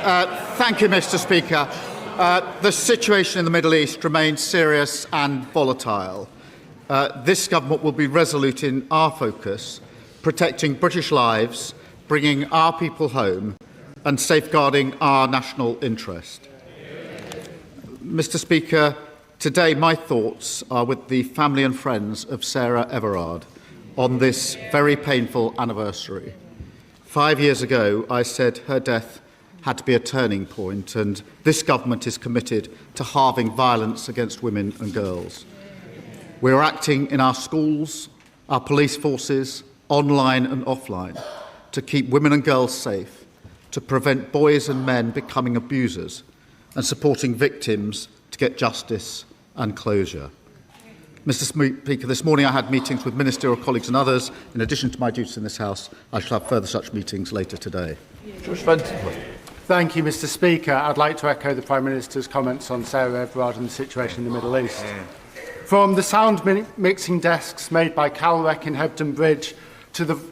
Thank you, Mr. Speaker. The situation in the Middle East remains serious and volatile. This government will be resolute in our focus, protecting British lives, bringing our people home and safeguarding our national interest. Mr. Speaker, today my thoughts are with the family and friends of Sarah Everard on this very painful anniversary. 5 years ago, I said her death had to be a turning point, and this government is committed to halving violence against women and girls. We are acting in our schools, our police forces, online and offline, to keep women and girls safe, to prevent boys and men becoming abusers, and supporting victims to get justice and closure. Mr. Speaker, this morning I had meetings with ministerial colleagues and others. In addition to my duties in this House, I shall have further such meetings later today. Thank you, Mr. Speaker. I'd like to echo the Prime Minister's comments on Sarah Everard and the situation in the Middle East. From the sound mixing desks made by Calrec in Hebden Bridge,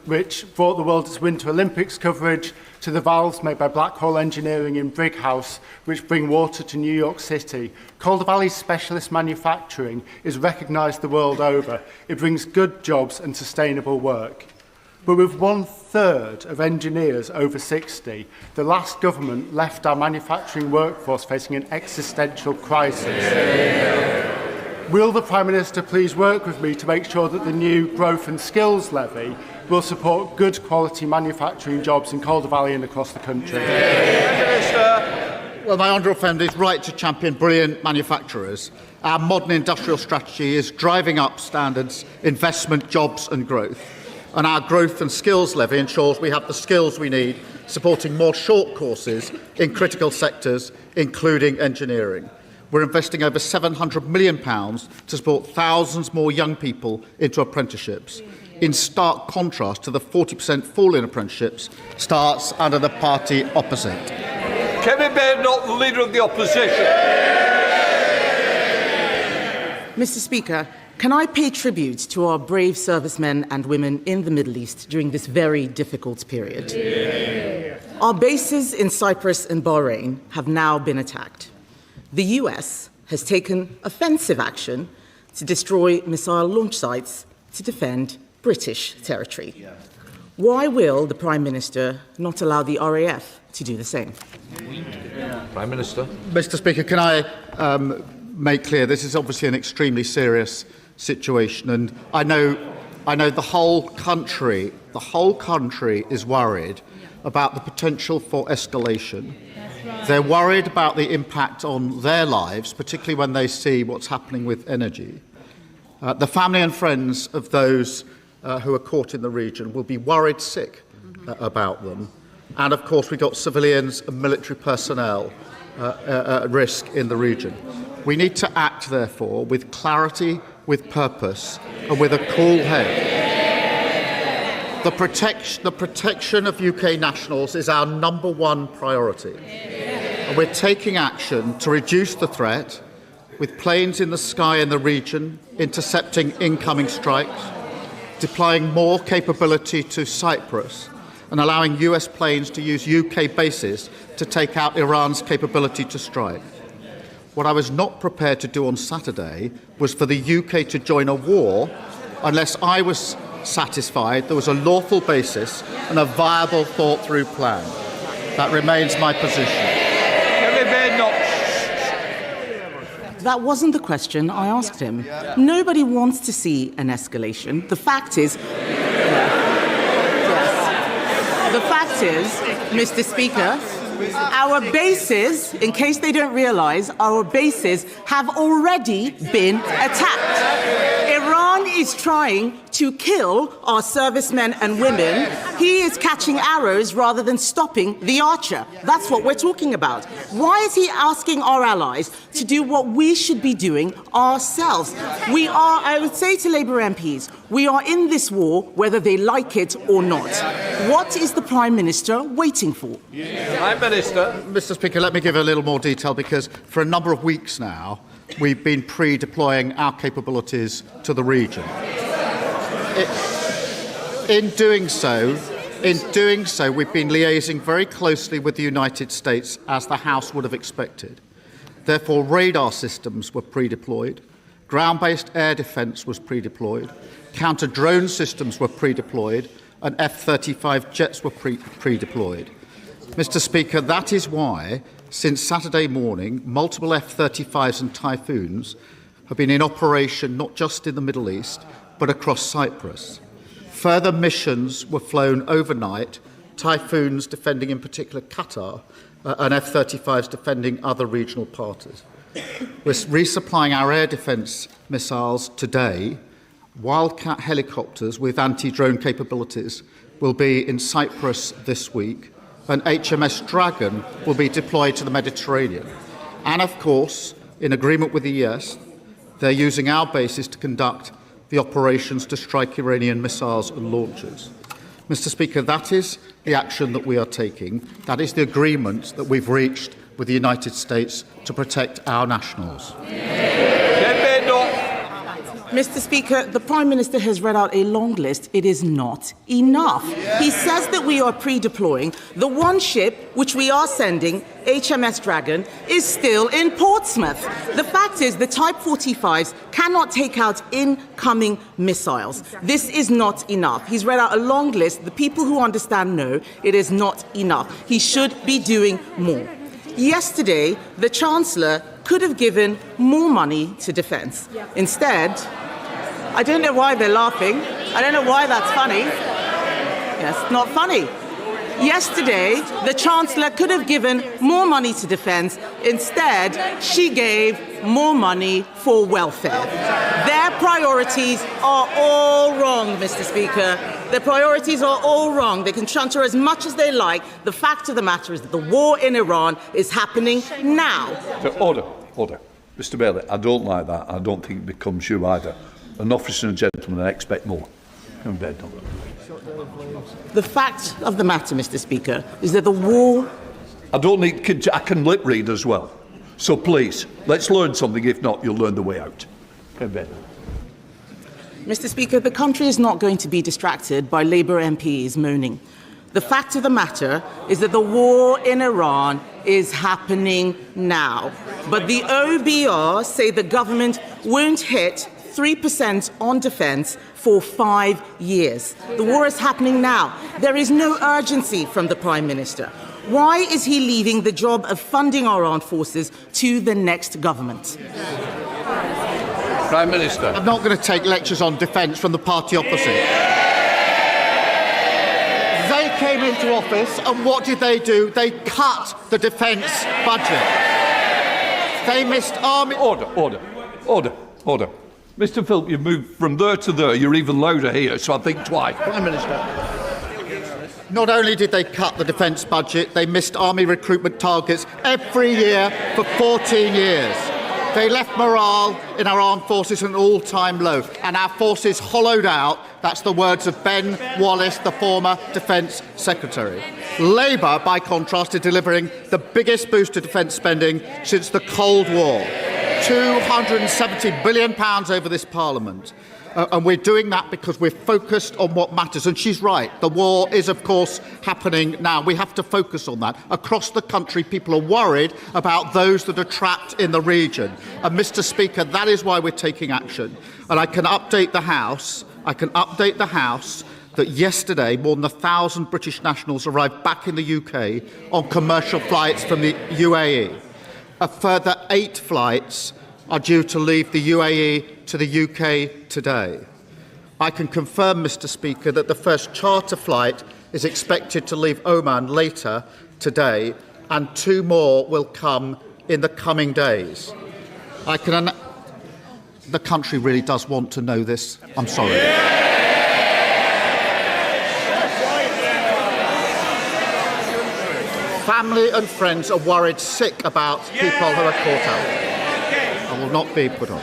which brought the world its Winter Olympics coverage, to the valves made by Blackhole Engineering in Brighouse, which bring water to New York City, Calder Valley's specialist manufacturing is recognised the world over. It brings good jobs and sustainable work. But with 1/3 of engineers over 60, the last government left our manufacturing workforce facing an existential crisis. Will the Prime Minister please work with me to make sure that the new Growth and Skills Levy will support good quality manufacturing jobs in Calder Valley and across the country? Well, my honourable friend is right to champion brilliant manufacturers. Our modern industrial strategy is driving up standards, investment, jobs and growth. And our Growth and Skills Levy ensures we have the skills we need, supporting more short courses in critical sectors, including engineering. We're investing over £700 million to support thousands more young people into apprenticeships, in stark contrast to the 40% fall in apprenticeships starts under the party opposite. Kemi Badenoch, the Leader of the Opposition. Mr. Speaker, can I pay tribute to our brave servicemen and women in the Middle East during this very difficult period? Our bases in Cyprus and Bahrain have now been attacked. The US has taken offensive action to destroy missile launch sites to defend British territory. Why will the Prime Minister not allow the RAF to do the same? Prime Minister. Mr. Speaker, can I make clear this is obviously an extremely serious situation, and I know the whole country is worried about the potential for escalation. They're worried about the impact on their lives, particularly when they see what's happening with energy. The family and friends of those who are caught in the region will be worried sick about them. And, of course, we've got civilians and military personnel at risk in the region. We need to act, therefore, with clarity, with purpose, and with a cool head. The protection of UK nationals is our #1 priority. And we're taking action to reduce the threat, with planes in the sky in the region, intercepting incoming strikes, deploying more capability to Cyprus, and allowing US planes to use UK bases to take out Iran's capability to strike. What I was not prepared to do on Saturday was for the UK to join a war unless I was satisfied there was a lawful basis and a viable, thought-through plan. That remains my position. That wasn't the question I asked him. Nobody wants to see an escalation. The fact is, Mr. Speaker, our bases, in case they don't realise, our bases have already been attacked. Iran is trying to kill our servicemen and women. He is catching arrows rather than stopping the archer. That's what we're talking about. Why is he asking our allies to do what we should be doing ourselves? I would say to Labour MPs, we are in this war whether they like it or not. What is the Prime Minister waiting for? Prime Minister. Mr. Speaker, let me give a little more detail, because for a number of weeks now, we've been pre-deploying our capabilities to the region. In doing so, In doing so, we've been liaising very closely with the United States, as the House would have expected. Therefore, radar systems were pre-deployed, ground-based air defence was pre-deployed, counter-drone systems were pre-deployed, and F-35 jets were pre-deployed. Mr. Speaker, that is why, since Saturday morning, multiple F-35s and Typhoons have been in operation not just in the Middle East, but across Cyprus. Further missions were flown overnight, Typhoons defending in particular Qatar, and F-35s defending other regional parties. We're resupplying our air defence missiles today. Wildcat helicopters with anti-drone capabilities will be in Cyprus this week, and HMS Dragon will be deployed to the Mediterranean. And of course, in agreement with the US, they're using our bases to conduct the operations to strike Iranian missiles and launchers. Mr. Speaker, that is the action that we are taking. That is the agreement that we've reached with the United States to protect our nationals. Mr. Speaker, the Prime Minister has read out a long list. It is not enough. He says that we are pre-deploying. The one ship which we are sending, HMS Dragon, is still in Portsmouth. The fact is the Type 45s cannot take out incoming missiles. This is not enough. He's read out a long list. The people who understand know it is not enough. He should be doing more. Yesterday, the Chancellor could have given more money to defence. Instead, I don't know why they're laughing. I don't know why that's funny. Yes, not funny. Yesterday, the Chancellor could have given more money to defence. Instead, she gave more money for welfare. Their priorities are all wrong, Mr. Speaker. Their priorities are all wrong. They can shunter as much as they like. The fact of the matter is that the war in Iran is happening now. So, order. Mr. Bailey, I don't like that. I don't think it becomes you either. An officer and a gentleman, I expect more. Come to bed, The fact of the matter, Mr. Speaker, is that the war... I can lip read as well. So please, let's learn something. If not, you'll learn the way out. Come to bed. Mr. Speaker, the country is not going to be distracted by Labour MPs moaning. The fact of the matter is that the war in Iran is happening now. But the OBR say the government won't hit 3% on defence for 5 years. The war is happening now. There is no urgency from the Prime Minister. Why is he leaving the job of funding our armed forces to the next government? Prime Minister. I'm not going to take lectures on defence from the party opposite. They came into office, and what did they do? They cut the defence budget. They missed army... Order. Mr. Philp, you've moved from there to there. You're even louder here, so I think twice. Prime Minister. Not only did they cut the defence budget, they missed army recruitment targets every year for 14 years. They left morale in our armed forces at an all-time low, and our forces hollowed out. That's the words of Ben Wallace, the former Defence Secretary. Labour, by contrast, is delivering the biggest boost to defence spending since the Cold War. £270 billion over this Parliament. And we're doing that because we're focused on what matters. And she's right. The war is, of course, happening now. We have to focus on that. Across the country, people are worried about those that are trapped in the region. And, Mr. Speaker, that is why we're taking action. And I can update the House that yesterday more than 1,000 British nationals arrived back in the UK on commercial flights from the UAE. A further 8 flights are due to leave the UAE to the UK today. I can confirm, Mr. Speaker, that the first charter flight is expected to leave Oman later today, and 2 more will come in the coming days. The country really does want to know this. I'm sorry. Family and friends are worried sick about people who are caught out. I will not be put on.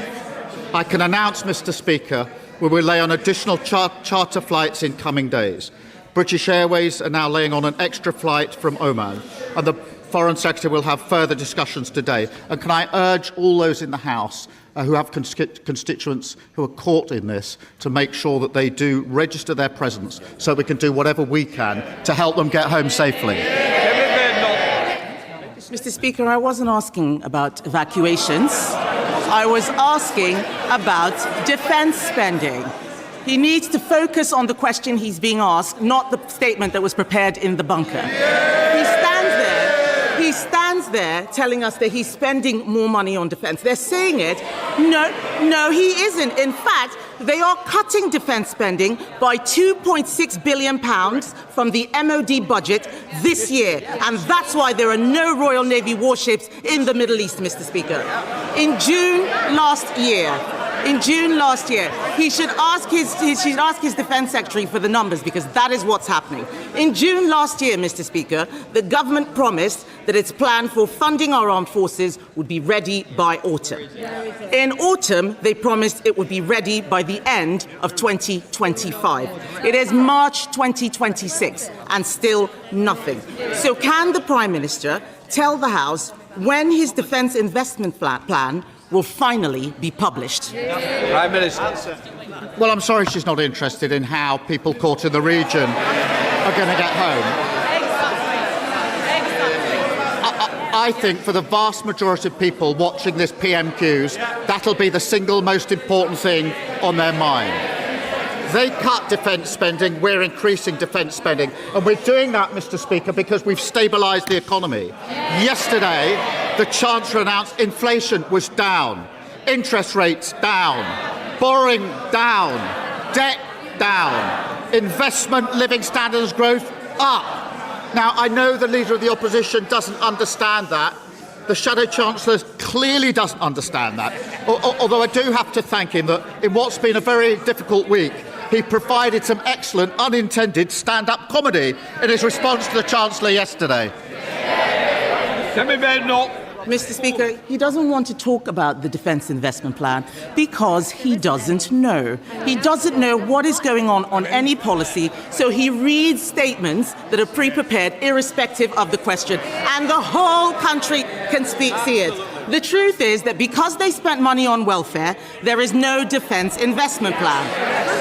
I can announce, Mr. Speaker, we will lay on additional charter flights in coming days. British Airways are now laying on an extra flight from Oman, and the Foreign Secretary will have further discussions today. And can I urge all those in the House who have constituents who are caught in this to make sure that they do register their presence so we can do whatever we can to help them get home safely. Mr. Speaker, I wasn't asking about evacuations. I was asking about defence spending. He needs to focus on the question he's being asked, not the statement that was prepared in the bunker. He stands there telling us that he's spending more money on defence. They're saying it. No, he isn't. In fact, they are cutting defence spending by £2.6 billion from the MOD budget this year. And that's why there are no Royal Navy warships in the Middle East, Mr. Speaker. In June last year, he should ask his Defence Secretary for the numbers, because that is what's happening. In June last year, Mr. Speaker, the government promised that its plan for funding our armed forces would be ready by autumn. In autumn, they promised it would be ready by the end of 2025. It is March 2026, and still nothing. So can the Prime Minister tell the House when his defence investment plan will finally be published? Prime Minister. Well, I'm sorry she's not interested in how people caught in the region are going to get home. I think for the vast majority of people watching this PMQs, that'll be the single most important thing on their mind. They cut defence spending, we're increasing defence spending. And we're doing that, Mr. Speaker, because we've stabilised the economy. Yesterday, the Chancellor announced inflation was down, interest rates down, borrowing down, debt down, investment, living standards growth up. Now, I know the Leader of the Opposition doesn't understand that. The Shadow Chancellor clearly doesn't understand that. Although I do have to thank him that in what's been a very difficult week, he provided some excellent unintended stand-up comedy in his response to the Chancellor yesterday. Mr. Speaker, he doesn't want to talk about the defence investment plan because he doesn't know. He doesn't know what is going on any policy, so he reads statements that are pre-prepared irrespective of the question, and the whole country can see it. The truth is that because they spent money on welfare, there is no defence investment plan.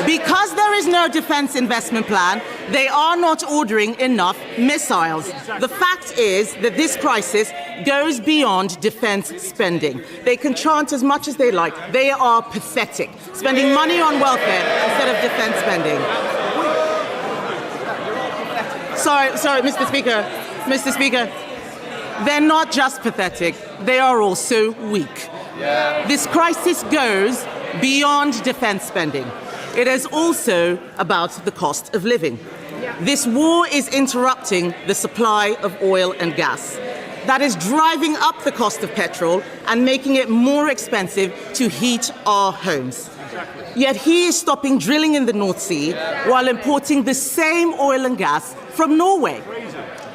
Because there is no defence investment plan, they are not ordering enough missiles. The fact is that this crisis goes beyond defence spending. They can chant as much as they like. They are pathetic, spending money on welfare instead of defence spending. Sorry, Mr. Speaker. They're not just pathetic, they are also weak. This crisis goes beyond defence spending. It is also about the cost of living. This war is interrupting the supply of oil and gas. That is driving up the cost of petrol and making it more expensive to heat our homes. Yet he is stopping drilling in the North Sea while importing the same oil and gas from Norway.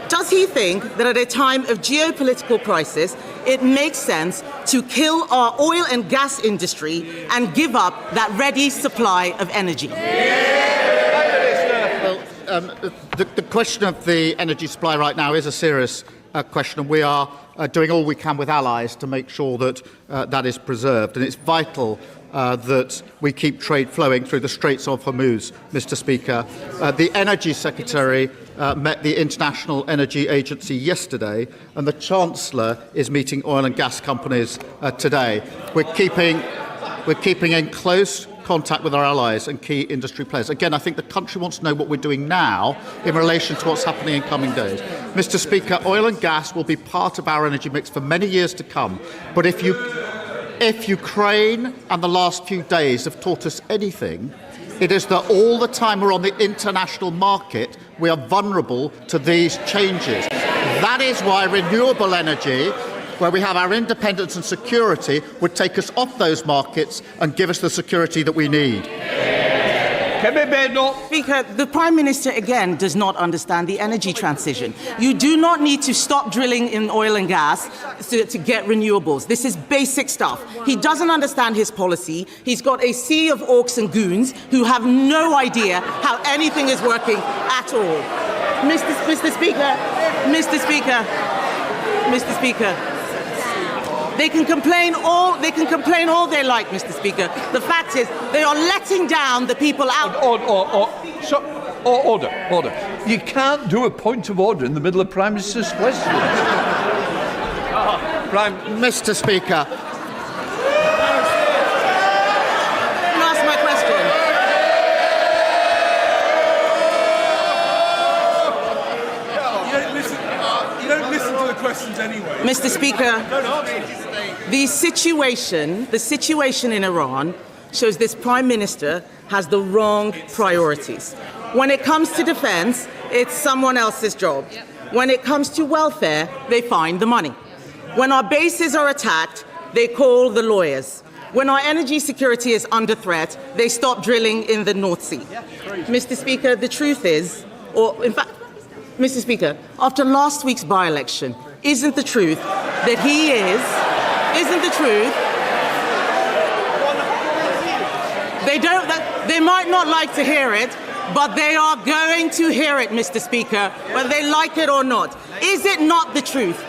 Does he think that at a time of geopolitical crisis, it makes sense to kill our oil and gas industry and give up that ready supply of energy? Well, the question of the energy supply right now is a serious question, and we are doing all we can with allies to make sure that that is preserved. And it's vital that we keep trade flowing through the Straits of Hormuz, Mr. Speaker. The Energy Secretary met the International Energy Agency yesterday, and the Chancellor is meeting oil and gas companies today. We're keeping in close contact with our allies and key industry players. Again, I think the country wants to know what we're doing now in relation to what's happening in coming days. Mr. Speaker, oil and gas will be part of our energy mix for many years to come. But if Ukraine and the last few days have taught us anything, it is that all the time we're on the international market, we are vulnerable to these changes. That is why renewable energy, where we have our independence and security, would take us off those markets and give us the security that we need. Speaker, the Prime Minister again does not understand the energy transition. You do not need to stop drilling in oil and gas to get renewables. This is basic stuff. He doesn't understand his policy. He's got a sea of orcs and goons who have no idea how anything is working at all. Mr. Speaker. They can complain all they like, Mr. Speaker. The fact is, they are letting down the people out. Order. You can't do a point of order in the middle of Prime Minister's question. Mr. Speaker. Ask my question. You don't listen to the questions anyway. Mr. Speaker, the situation in Iran shows this Prime Minister has the wrong priorities. When it comes to defense, it's someone else's job. When it comes to welfare, they find the money. When our bases are attacked, they call the lawyers. When our energy security is under threat, they stop drilling in the North Sea. Mr. Speaker, the truth is, or in fact, Mr. Speaker, after last week's by-election, isn't the truth that he isn't the truth? They might not like to hear it, but they are going to hear it, Mr. Speaker, whether they like it or not. Is it not the truth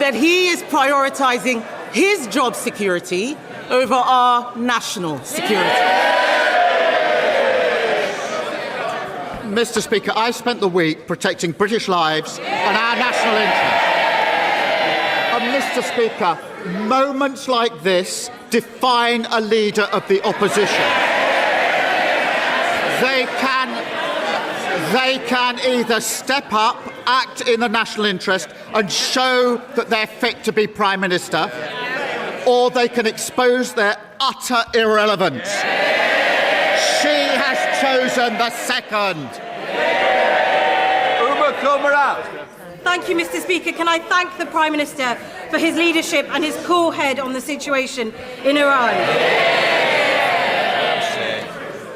that he is prioritising his job security over our national security? Mr. Speaker, I spent the week protecting British lives and our national interest. And Mr. Speaker, moments like this define a leader of the opposition. They can either step up, act in the national interest and show that they're fit to be Prime Minister, or they can expose their utter irrelevance. She has chosen the second. Thank you, Mr. Speaker. Can I thank the Prime Minister for his leadership and his cool head on the situation in Iran?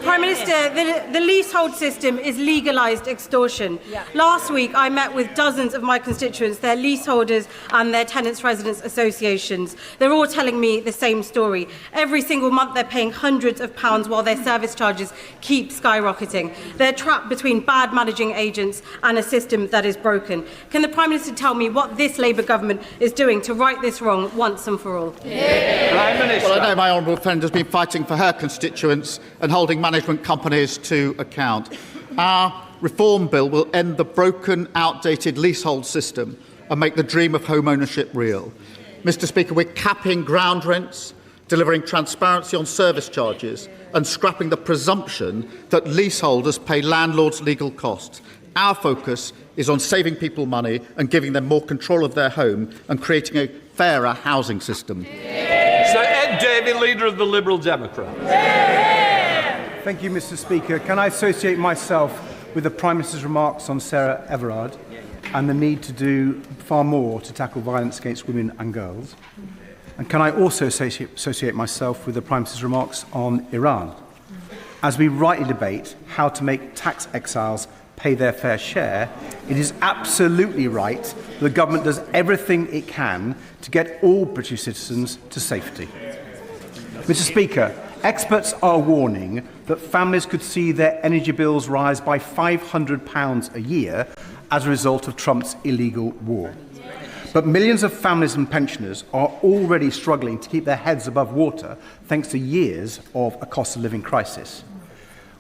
Prime Minister, the leasehold system is legalised extortion. Last week, I met with dozens of my constituents, their leaseholders and their tenants' residents associations. They're all telling me the same story. Every single month, they're paying hundreds of pounds while their service charges keep skyrocketing. They're trapped between bad managing agents and a system that is broken. Can the Prime Minister tell me what this Labour government is doing to right this wrong once and for all? Prime Minister. Well, I know my honourable friend has been fighting for her constituents and holding management companies to account. Our reform bill will end the broken, outdated leasehold system and make the dream of home ownership real. Mr. Speaker, we're capping ground rents, delivering transparency on service charges and scrapping the presumption that leaseholders pay landlords' legal costs. Our focus is on saving people money and giving them more control of their home and creating a fairer housing system. Sir Ed Davey, Leader of the Liberal Democrats. Thank you, Mr. Speaker. Can I associate myself with the Prime Minister's remarks on Sarah Everard and the need to do far more to tackle violence against women and girls? And can I also associate myself with the Prime Minister's remarks on Iran, as we rightly debate how to make tax exiles pay their fair share? It is absolutely right that the government does everything it can to get all British citizens to safety. Mr. Speaker, experts are warning that families could see their energy bills rise by £500 a year as a result of Trump's illegal war. But millions of families and pensioners are already struggling to keep their heads above water thanks to years of a cost of living crisis.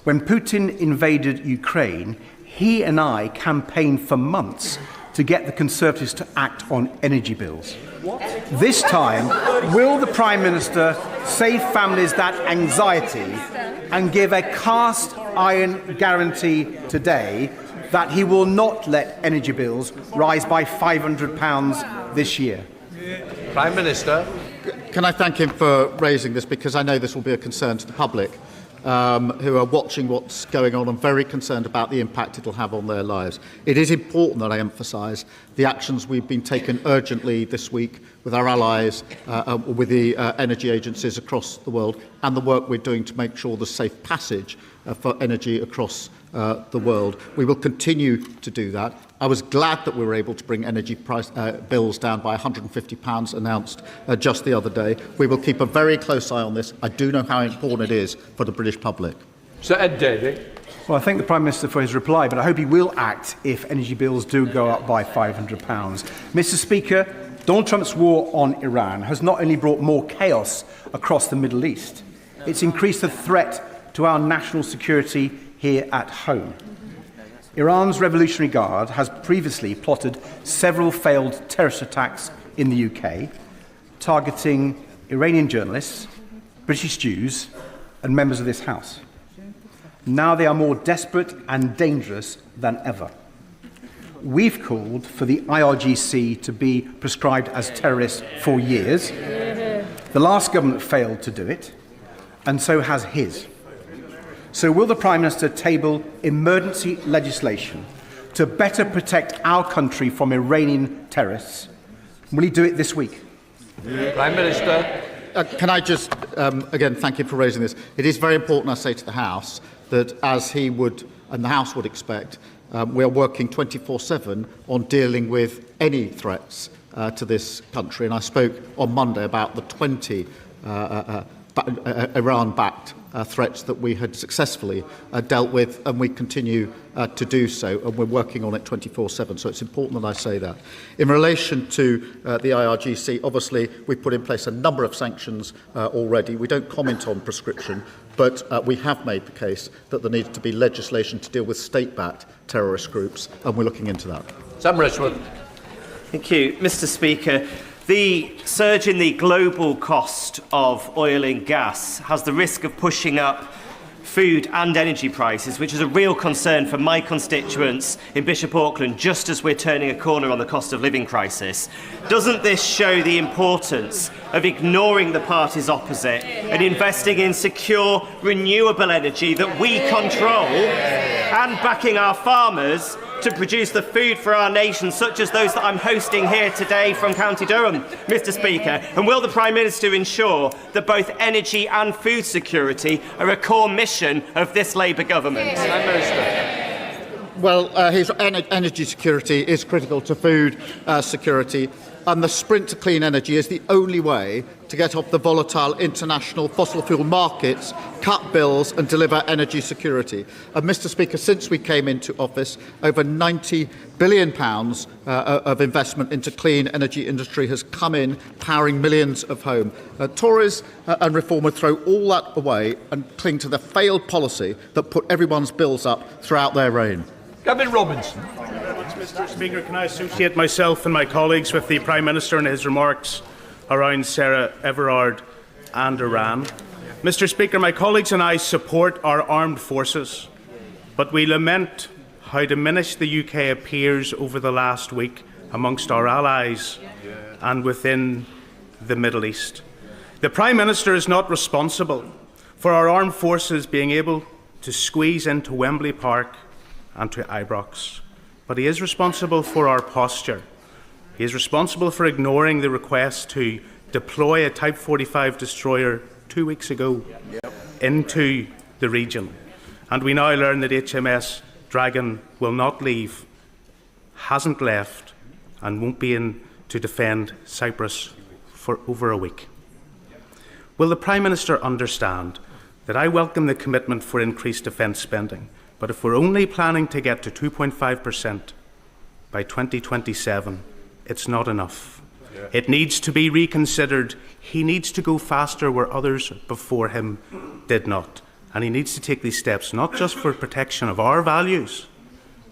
When Putin invaded Ukraine, he and I campaigned for months to get the Conservatives to act on energy bills. This time, will the Prime Minister save families that anxiety and give a cast iron guarantee today that he will not let energy bills rise by £500 this year? Prime Minister. Can I thank him for raising this, because I know this will be a concern to the public who are watching what's going on and very concerned about the impact it will have on their lives. It is important that I emphasise the actions we've been taken urgently this week with our allies, with the energy agencies across the world, and the work we're doing to make sure there's safe passage for energy across the world. We will continue to do that. I was glad that we were able to bring energy price bills down by £150 announced just the other day. We will keep a very close eye on this. I do know how important it is for the British public. Sir Ed Davey. Well, I thank the Prime Minister for his reply, but I hope he will act if energy bills do go up by £500. Mr. Speaker, Donald Trump's war on Iran has not only brought more chaos across the Middle East, it's increased the threat to our national security here at home. Iran's Revolutionary Guard has previously plotted several failed terrorist attacks in the UK, targeting Iranian journalists, British Jews, and members of this House. Now they are more desperate and dangerous than ever. We've called for the IRGC to be prescribed as terrorists for years. The last government failed to do it, and so has his. So will the Prime Minister table emergency legislation to better protect our country from Iranian terrorists? Will he do it this week? Prime Minister. Can I just, again, thank you for raising this. It is very important, I say to the House, that as he would, and the House would expect, we are working 24/7 on dealing with any threats to this country. And I spoke on Monday about the 20 Iran-backed threats that we had successfully dealt with, and we continue to do so, and we're working on it 24/7. So it's important that I say that. In relation to the IRGC, obviously we've put in place a number of sanctions already. We don't comment on prescription, but we have made the case that there needs to be legislation to deal with state-backed terrorist groups, and we're looking into that. Sam Rishworth. Thank you, Mr. Speaker. The surge in the global cost of oil and gas has the risk of pushing up food and energy prices, which is a real concern for my constituents in Bishop Auckland, just as we're turning a corner on the cost of living crisis. Doesn't this show the importance of ignoring the parties opposite and investing in secure, renewable energy that we control, and backing our farmers to produce the food for our nation, such as those that I'm hosting here today from County Durham, Mr. Speaker? And will the Prime Minister ensure that both energy and food security are a core mission of this Labour government? Prime Minister. Well, his energy security is critical to food security, and the sprint to clean energy is the only way to get off the volatile international fossil fuel markets, cut bills and deliver energy security. And Mr. Speaker, since we came into office, over £90 billion of investment into clean energy industry has come in, powering millions of homes. Tories and Reform would throw all that away and cling to the failed policy that put everyone's bills up throughout their reign. Kevin Robinson. Mr. Speaker, can I associate myself and my colleagues with the Prime Minister and his remarks around Sarah Everard and Iran? Mr. Speaker, my colleagues and I support our armed forces, but we lament how diminished the UK appears over the last week amongst our allies and within the Middle East. The Prime Minister is not responsible for our armed forces being able to squeeze into Wembley Park and to Ibrox, but he is responsible for our posture. He is responsible for ignoring the request to deploy a Type 45 destroyer 2 weeks ago into the region. And we now learn that HMS Dragon will not leave, hasn't left, and won't be in to defend Cyprus for over a week. Will the Prime Minister understand that I welcome the commitment for increased defence spending, but if we're only planning to get to 2.5% by 2027, it's not enough. It needs to be reconsidered. He needs to go faster where others before him did not. And he needs to take these steps not just for protection of our values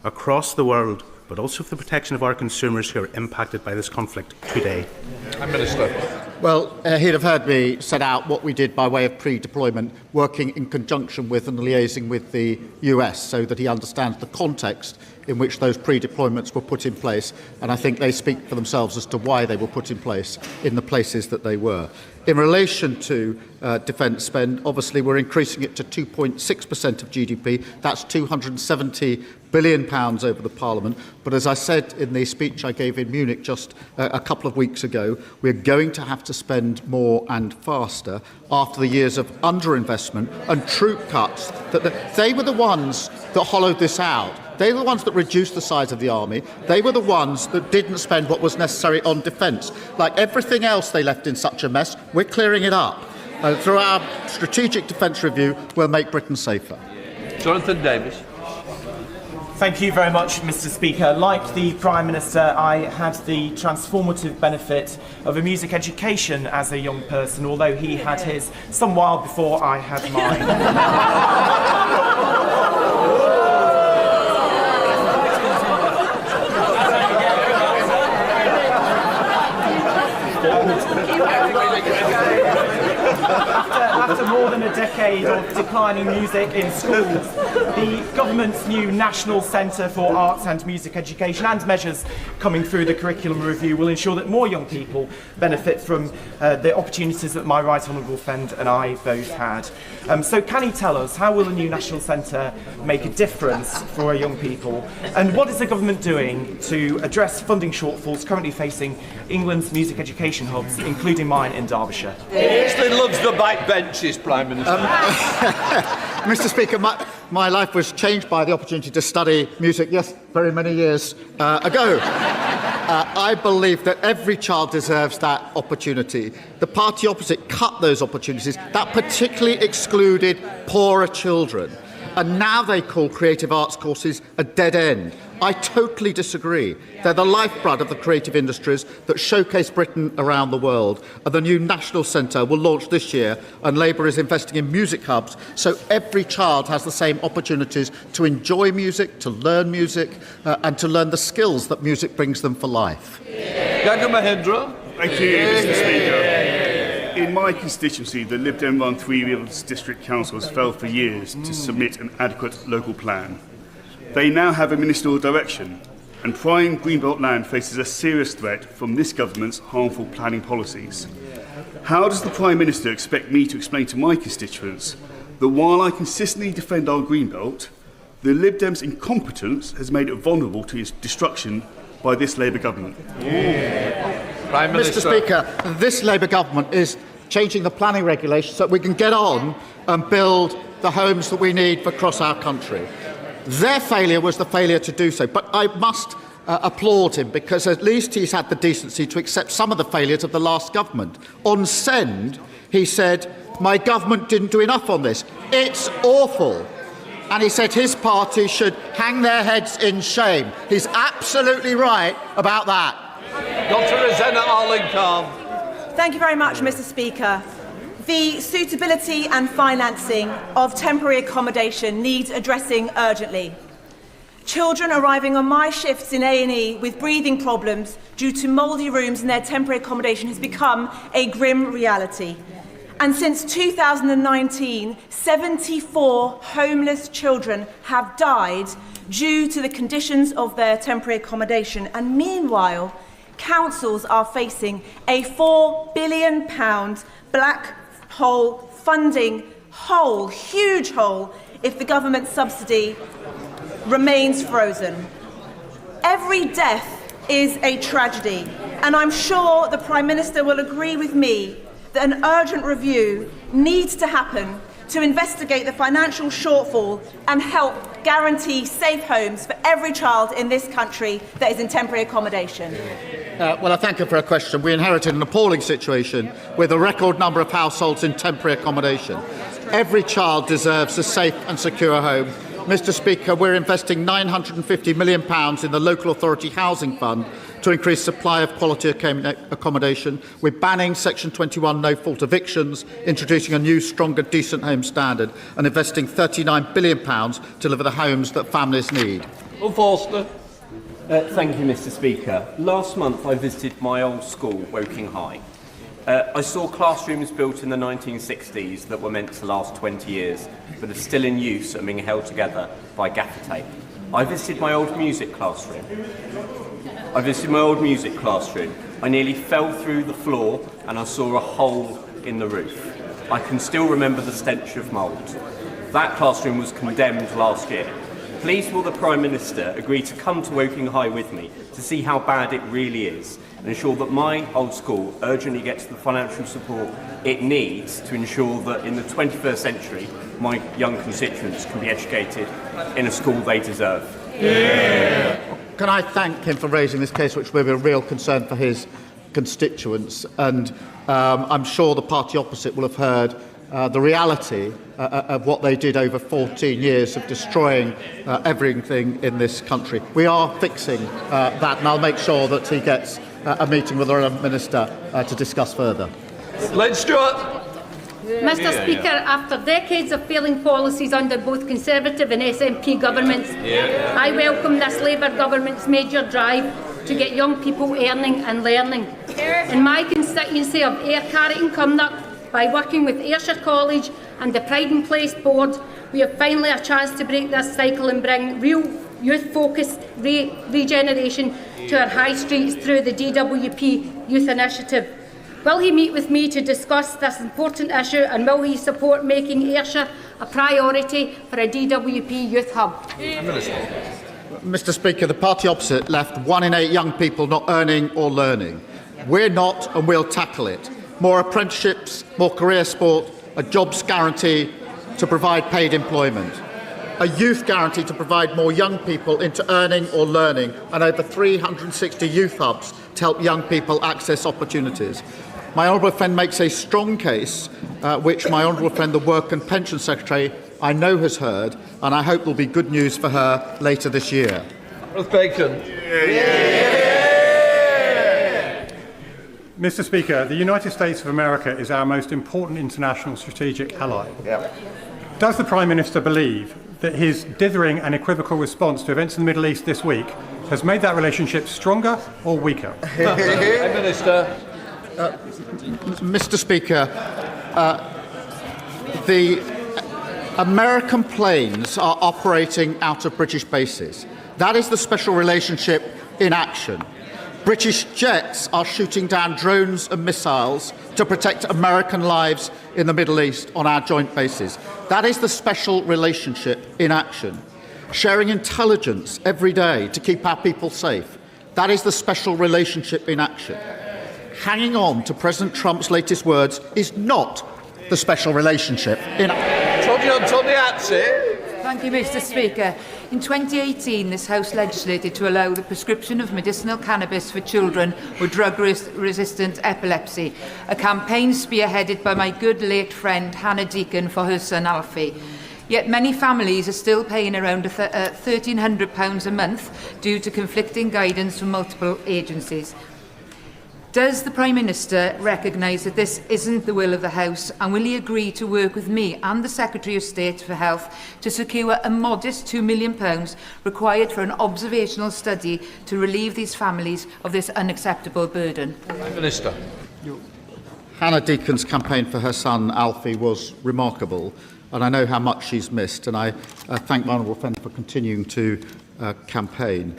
across the world, but also for the protection of our consumers who are impacted by this conflict today. Prime Minister. Well, he'd have heard me set out what we did by way of pre-deployment, working in conjunction with and liaising with the US so that he understands the context in which those pre-deployments were put in place. And I think they speak for themselves as to why they were put in place in the places that they were. In relation to defence spend, obviously we're increasing it to 2.6% of GDP. That's £270 billion over the Parliament. But as I said in the speech I gave in Munich just a couple of weeks ago, we're going to have to spend more and faster after the years of underinvestment and troop cuts. They were the ones that hollowed this out. They were the ones that reduced the size of the army. They were the ones that didn't spend what was necessary on defence. Like everything else they left in such a mess, we're clearing it up. Through our strategic defence review, we'll make Britain safer. Jonathan Davis. Thank you very much, Mr. Speaker. Like the Prime Minister, I had the transformative benefit of a music education as a young person, although he had his some while before I had mine. After more than a decade of declining music in schools, the government's new National Centre for Arts and Music Education and measures coming through the curriculum review will ensure that more young people benefit from the opportunities that my right honourable friend and I both had. So can he tell us, how will the new National Centre make a difference for our young people? And what is the government doing to address funding shortfalls currently facing England's music education hubs, including mine in Derbyshire? He loves the backbenches, Prime Minister. Mr. Speaker, my life was changed by the opportunity to study music, yes, very many years ago. I believe that every child deserves that opportunity. The party opposite cut those opportunities. That particularly excluded poorer children. And now they call creative arts courses a dead end. I totally disagree. They're the lifeblood of the creative industries that showcase Britain around the world. And the new National Centre will launch this year, and Labour is investing in music hubs so every child has the same opportunities to enjoy music, to learn music, and to learn the skills that music brings them for life. Mahindra. Thank you, Mr. Speaker. In my constituency, the Lib Dem-run Three Rivers District Council has failed for years to submit an adequate local plan. They now have a ministerial direction, and prime Greenbelt land faces a serious threat from this government's harmful planning policies. How does the Prime Minister expect me to explain to my constituents that while I consistently defend our Greenbelt, the Lib Dems' incompetence has made it vulnerable to its destruction by this Labour government? Prime Minister. Mr. Speaker, this Labour government is changing the planning regulations so that we can get on and build the homes that we need across our country. Their failure was the failure to do so, but I must applaud him because at least he's had the decency to accept some of the failures of the last government. On Send, he said, "My government didn't do enough on this. It's awful." And he said his party should hang their heads in shame. He's absolutely right about that. Dr. Rosanna Arlington. Thank you very much, Mr. Speaker. The suitability and financing of temporary accommodation needs addressing urgently. Children arriving on my shifts in A&E with breathing problems due to mouldy rooms in their temporary accommodation has become a grim reality. And since 2019, 74 homeless children have died due to the conditions of their temporary accommodation. And meanwhile, councils are facing a £4 billion black hole funding hole, huge hole, if the government subsidy remains frozen. Every death is a tragedy, and I'm sure the Prime Minister will agree with me that an urgent review needs to happen to investigate the financial shortfall and help guarantee safe homes for every child in this country that is in temporary accommodation. Well, I thank you for a question. We inherited an appalling situation with a record number of households in temporary accommodation. Every child deserves a safe and secure home. Mr. Speaker, we're investing £950 million in the Local Authority Housing Fund to increase supply of quality accommodation. We're banning Section 21 no-fault evictions, introducing a new, stronger, decent home standard, and investing £39 billion to deliver the homes that families need. Forster. Thank you, Mr. Speaker. Last month I visited my old school, Woking High. I saw classrooms built in the 1960s that were meant to last 20 years, but are still in use and being held together by gaffer tape. I visited my old music classroom. I nearly fell through the floor and I saw a hole in the roof. I can still remember the stench of mould. That classroom was condemned last year. Please will the Prime Minister agree to come to Woking High with me to see how bad it really is and ensure that my old school urgently gets the financial support it needs to ensure that in the 21st century my young constituents can be educated in a school they deserve. Yeah. Can I thank him for raising this case, which will be a real concern for his constituents, and I'm sure the party opposite will have heard the reality of what they did over 14 years of destroying everything in this country. We are fixing that, and I'll make sure that he gets a meeting with the Prime Minister to discuss further. Len Stewart. Mr Speaker, after decades of failing policies under both Conservative and SNP governments, I welcome this Labour government's major drive to get young people earning and learning. In my constituency of Ayr, Carrick and Cumnock, by working with Ayrshire College and the Pride and Place Board, we have finally a chance to break this cycle and bring real youth-focused regeneration to our high streets through the DWP Youth Initiative. Will he meet with me to discuss this important issue, and will he support making Ayrshire a priority for a DWP youth hub? Mr Speaker, the party opposite left 1 in 8 young people not earning or learning. We're not, and we'll tackle it. More apprenticeships, more career sport, a jobs guarantee to provide paid employment, a youth guarantee to provide more young people into earning or learning, and over 360 youth hubs to help young people access opportunities. My honourable friend makes a strong case, which my honourable friend, the Work and Pension Secretary, I know has heard, and I hope there will be good news for her later this year. Bacon. Mr Speaker, the United States of America is our most important international strategic ally. Does the Prime Minister believe that his dithering and equivocal response to events in the Middle East this week has made that relationship stronger or weaker? Prime Minister. Mr Speaker, the American planes are operating out of British bases. That is the special relationship in action. British jets are shooting down drones and missiles to protect American lives in the Middle East on our joint bases. That is the special relationship in action. Sharing intelligence every day to keep our people safe. That is the special relationship in action. Hanging on to President Trump's latest words is not the special relationship in action. Thank you, Mr Speaker. In 2018, this House legislated to allow the prescription of medicinal cannabis for children with drug-resistant epilepsy, a campaign spearheaded by my good late friend Hannah Deacon for her son Alfie. Yet many families are still paying around £1,300 a month due to conflicting guidance from multiple agencies. Does the Prime Minister recognise that this isn't the will of the House, and will he agree to work with me and the Secretary of State for Health to secure a modest £2 million required for an observational study to relieve these families of this unacceptable burden? Prime Minister. Hannah Deacon's campaign for her son Alfie was remarkable, and I know how much she's missed, and I thank my honourable friend for continuing to campaign.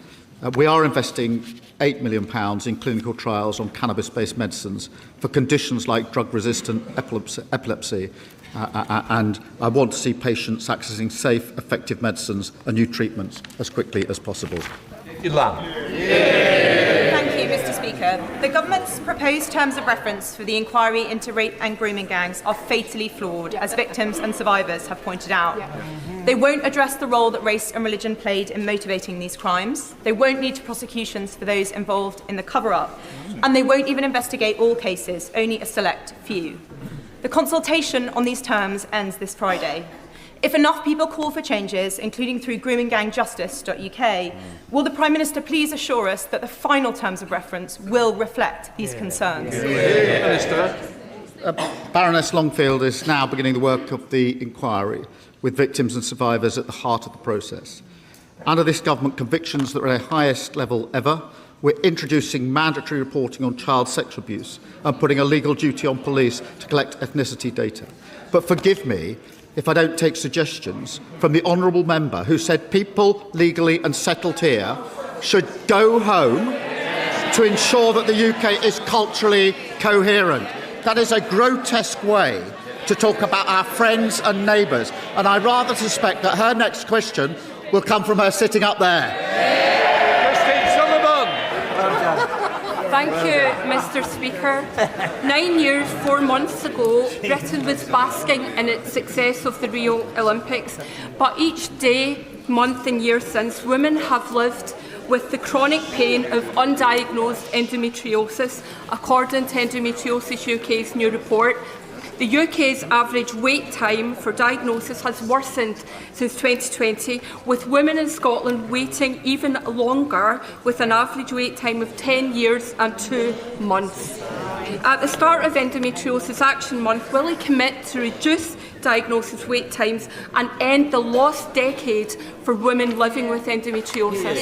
We are investing £8 million in clinical trials on cannabis-based medicines for conditions like drug-resistant epilepsy, and I want to see patients accessing safe, effective medicines and new treatments as quickly as possible. Thank you, Mr Speaker. The government's proposed terms of reference for the inquiry into rape and grooming gangs are fatally flawed, as victims and survivors have pointed out. They won't address the role that race and religion played in motivating these crimes. They won't lead to prosecutions for those involved in the cover-up. And they won't even investigate all cases, only a select few. The consultation on these terms ends this Friday. If enough people call for changes, including through groomingangjustice.uk, will the Prime Minister please assure us that the final terms of reference will reflect these concerns? Baroness Longfield is now beginning the work of the inquiry, with victims and survivors at the heart of the process. Under this government, convictions that are at the highest level ever, we're introducing mandatory reporting on child sex abuse and putting a legal duty on police to collect ethnicity data. But forgive me if I don't take suggestions from the honourable member who said people legally and settled here should go home to ensure that the UK is culturally coherent. That is a grotesque way to talk about our friends and neighbours, and I rather suspect that her next question will come from her sitting up there. Thank you, Mr Speaker. 9 years, 4 months ago, Britain was basking in its success of the Rio Olympics, but each day, month and year since, women have lived with the chronic pain of undiagnosed endometriosis, according to Endometriosis UK's new report. The UK's average wait time for diagnosis has worsened since 2020, with women in Scotland waiting even longer, with an average wait time of 10 years and 2 months. At the start of Endometriosis Action Month, will he commit to reduce diagnosis wait times and end the lost decade for women living with endometriosis?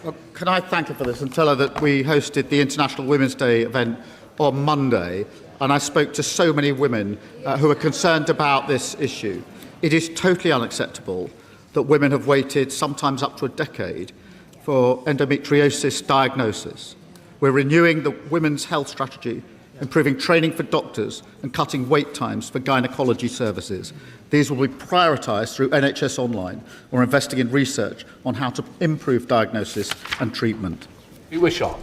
Well, can I thank her for this and tell her that we hosted the International Women's Day event on Monday, and I spoke to so many women who are concerned about this issue. It is totally unacceptable that women have waited sometimes up to a decade for endometriosis diagnosis. We're renewing the women's health strategy, improving training for doctors and cutting wait times for gynecology services. These will be prioritised through NHS Online or investing in research on how to improve diagnosis and treatment. Thank you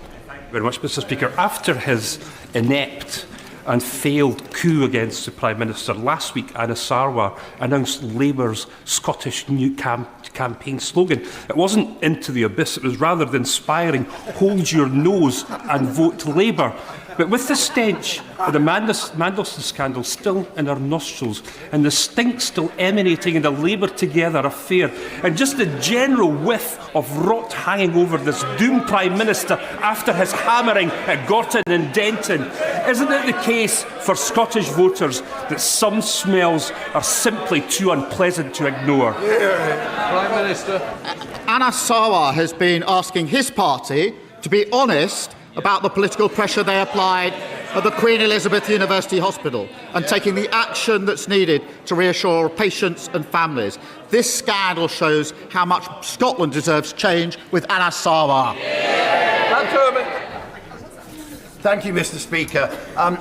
very much, Mr. Speaker. After his inept and failed coup against the Prime Minister last week, Anna Sarwar announced Labour's Scottish new campaign slogan. It wasn't into the abyss, it was rather the inspiring hold your nose and vote Labour. But with the stench of the Mandelson scandal still in our nostrils and the stink still emanating in the Labour Together affair and just the general whiff of rot hanging over this doomed Prime Minister after his hammering at Gorton and Denton, isn't it the case for Scottish voters that some smells are simply too unpleasant to ignore? Prime Minister. Anna Sarwar has been asking his party to be honest about the political pressure they applied at the Queen Elizabeth University Hospital and taking the action that's needed to reassure patients and families. This scandal shows how much Scotland deserves change with Anna Sarwar. Thank you, Mr. Speaker.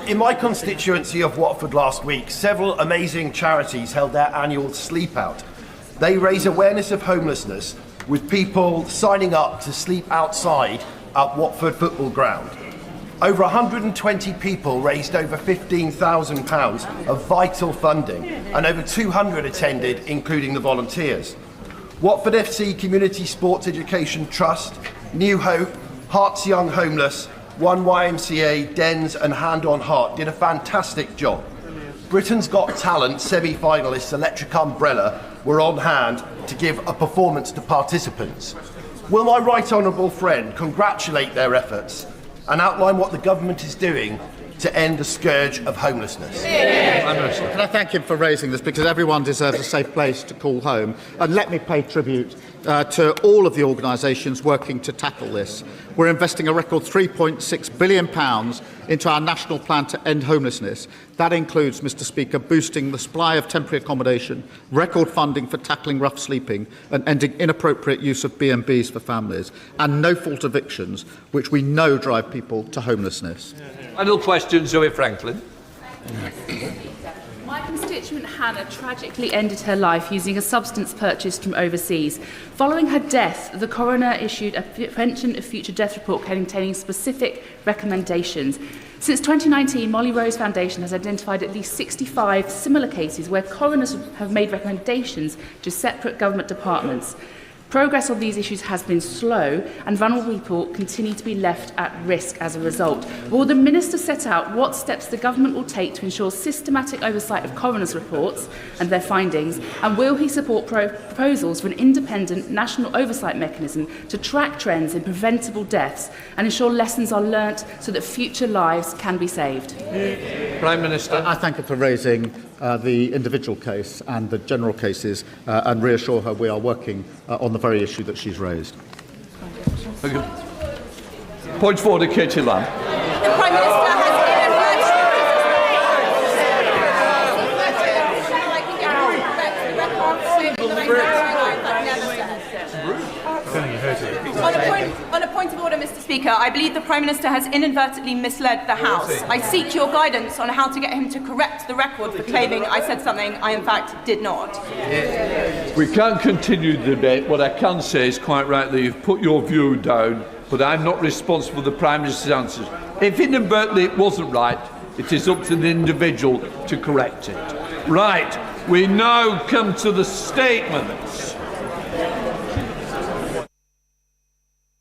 In my constituency of Watford last week, several amazing charities held their annual sleep out. They raise awareness of homelessness with people signing up to sleep outside at Watford Football Ground. Over 120 people raised over £15,000 of vital funding, and over 200 attended, including the volunteers. Watford FC Community Sports Education Trust, New Hope, Hearts Young Homeless, One YMCA, Dens and Hand on Heart did a fantastic job. Britain's Got Talent semi-finalists Electric Umbrella were on hand to give a performance to participants. Will my right honourable friend congratulate their efforts and outline what the government is doing to end the scourge of homelessness? Can I thank him for raising this, because everyone deserves a safe place to call home. And let me pay tribute to all of the organisations working to tackle this. We're investing a record £3.6 billion into our national plan to end homelessness. That includes, Mr. Speaker, boosting the supply of temporary accommodation, record funding for tackling rough sleeping and ending inappropriate use of B&Bs for families, and no-fault evictions, which we know drive people to homelessness. Final question, Zoe Franklin. My constituent Hannah tragically ended her life using a substance purchased from overseas. Following her death, the coroner issued a prevention of future death report containing specific recommendations. Since 2019, Molly Rose Foundation has identified at least 65 similar cases where coroners have made recommendations to separate government departments. Progress on these issues has been slow, and vulnerable people continue to be left at risk as a result. Will the Minister set out what steps the government will take to ensure systematic oversight of coroners' reports and their findings, and will he support proposals for an independent national oversight mechanism to track trends in preventable deaths and ensure lessons are learnt so that future lives can be saved? Prime Minister. I thank her for raising the individual case and the general cases and reassure her we are working on the very issue that she's raised. Thank you. Point forward, Katie Lamb. The Prime Minister has On a point of order, Mr. Speaker, I believe the Prime Minister has inadvertently misled the House. I seek your guidance on how to get him to correct the record for claiming I said something I, in fact, did not. We can't continue the debate. What I can say is, quite rightly, you've put your view down, but I'm not responsible for the Prime Minister's answers. If inadvertently it wasn't right, it is up to the individual to correct it. Right, we now come to the statements.